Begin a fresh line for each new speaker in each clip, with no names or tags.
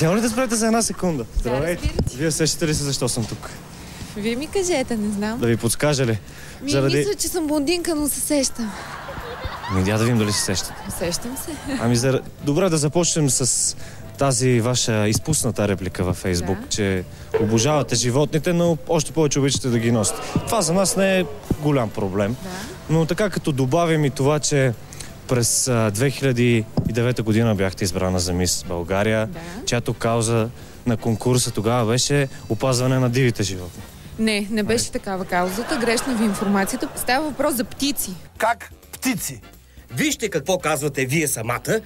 Няма ли да спрете за една секунда? Здравейте.
разбира.
Вие сещате ли се защо съм тук?
Вие ми кажете, не знам.
Да ви подскажа ли?
Мисля, че съм блондинка, но се сещам.
Я да видим дали се сещате.
Сещам се.
Добре, да започнем с тази ваша изпусната реплика във Фейсбук, че обожавате животните, но още повече обичате да ги носите. Това за нас не е голям проблем. Но така като добавим и това, че през 2009 година бяхте избрана за Мис България, чиято кауза на конкурса тогава беше опазване на дивите животни.
Не беше такава каузата. Грешна ви информацията. Става въпрос за птици.
Как птици?
Вижте какво казвате вие самата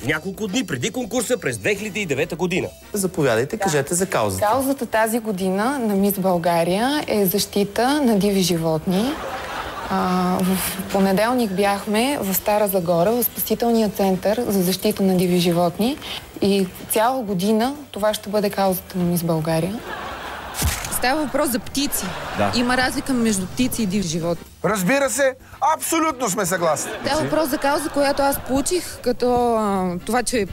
няколко дни преди конкурса през 2009 година.
Заповядайте, кажете за каузата.
Каузата тази година на Мис България е защита на диви животни. В понеделник бяхме в Стара Загора, в Спасителния център за защита на диви животни. И цяла година това ще бъде каузата на Мис България.
Става въпрос за птици.
Да.
Има разлика между птици и диви животни.
Разбира се, абсолютно сме съгласни.
Става въпрос за кауза, която аз получих като това, че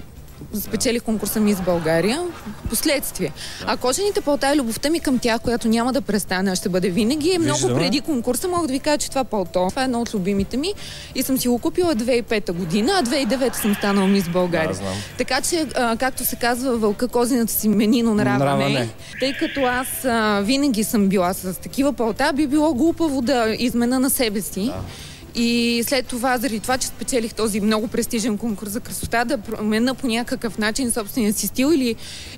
спечелих конкурса Мис България. Последствие. А кожените палта и любовта ми към тях, която няма да престане, а ще бъде винаги, много преди конкурса. Мога да ви кажа, че това палто, това е едно от любимите ми и съм си го купила 2005 година, а 2009 съм станала Мис България. Така че, както се казва, вълка козината си мени, но нрава не. Тъй като аз винаги съм била с такива палта, би било глупаво да измена на себе си. И след това, заради това, че спечелих този много престижен конкурс за красота, да променя по някакъв начин собствения си стил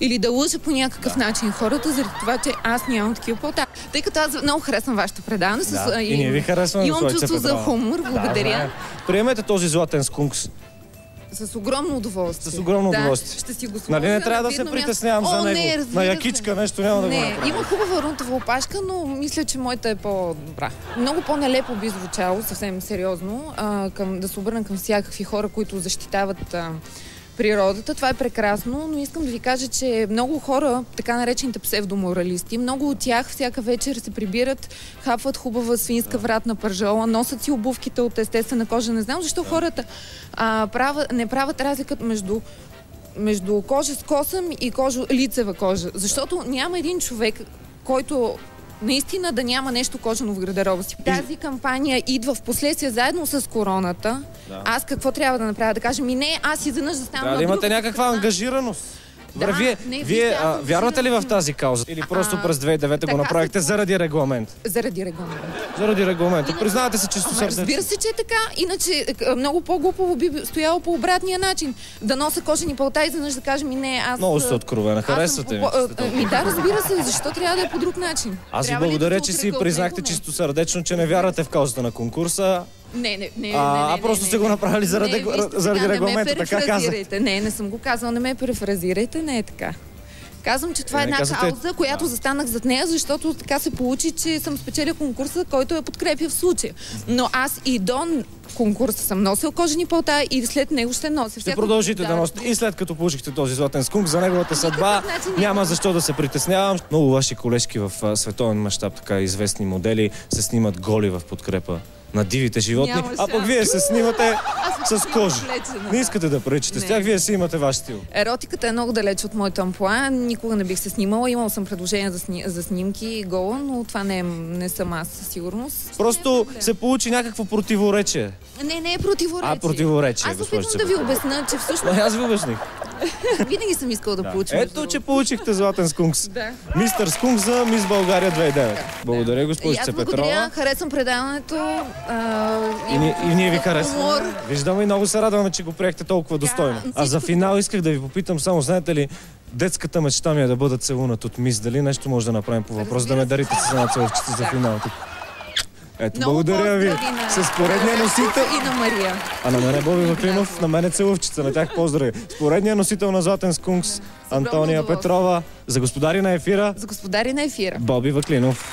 или да лъжа по някакъв начин хората, заради това, че аз нямам такива палта. Тъй като аз много харесвам вашето предаване.
И ние ви харесваме.
Имам чувство за хумор. Благодаря.
Приемете този златен скункс.
С огромно удоволствие.
С огромно удоволствие.
Ще си го сложа.
Нали не трябва да се притеснявам за него? На якичка нещо няма да го направя.
Има хубава рунтова опашка, но мисля, че моята е по-добра. Много по-нелепо би звучало, съвсем сериозно, да се обърна към всякакви хора, които защитават природата. Това е прекрасно, но искам да ви кажа, че много хора, така наречените псевдоморалисти, много от тях всяка вечер се прибират, хапват хубава свинска вратна пържола, носят си обувките от естествена кожа. Не знам защо хората не правят разликата между кожа с косъм и лицева кожа. Защото няма един човек, който наистина да няма нещо кожено в гардероба си. Тази кампания идва в последствие заедно с короната. Аз какво трябва да направя? Да кажем, не, аз изведнъж да стана на друга.
Да имате някаква ангажираност. Вие вярвате ли в тази кауза? Или просто през 2009 го направихте заради регламент?
Заради регламент.
Заради регламента. Признавате се чисто сърдечно.
Разбира се, че е така. Иначе много по-глупаво би стояло по обратния начин. Да нося кожени палта и изведнъж да кажем, не, аз...
Много сте откровена. Харесвате ми.
Да, разбира се. Защо трябва да е по друг начин?
Аз ви благодаря, че си признахте чисто сърдечно, че не вярвате в каузата на конкурса.
Не.
Просто сте го направили заради регламента, така казах.
Не съм го казала, не ме префразирайте, не е така. Казвам, че това е една кауза, която застанах зад нея, защото така се получи, че съм спечелила конкурса, който я подкрепя в случая. Но аз и до конкурса съм носил кожени палта и след него ще нося.
Ще продължите да носите и след като получихте този златен скункс, за неговата съдба няма защо да се притеснявам. Много ваши колежки в световен мащаб, така известни модели, се снимат голи в подкрепа на дивите животни, а пък вие се снимате с кожа. Не искате да приличате с тях, вие си имате ваш стил.
Еротиката е много далеч от моето амплоа. Никога не бих се снимала. Имала съм предложения за снимки гола, но това не съм аз със сигурност.
Просто се получи някакво противоречие.
Не е противоречие.
Противоречие.
Аз опитвам да ви обясня, че всъщност...
Аз ви обясних.
Винаги съм искала да получа.
Ето, че получихте златен скункс. Мистер Скункс за Мис България 2009. Благодаря, госпожице Петрова.
Благодаря, харесвам предаването.
И ние ви харесваме. Виждаме и много се радваме, че го приехте толкова достойно. А за финал исках да ви попитам само, знаете ли, детската мечта ми е да бъда целунат от Мис. Дали нещо може да направим по въпрос, да ме дарите с една целувчица за финал? Ето, благодаря ви. С поредния носител...
И на Мария.
А на мене Боби Ваклинов, на мене целувчица, на тях поздрави. С поредния носител на златен скункс Антония Петрова. За господари на ефира.
За господари на ефира.
Боби Ваклинов.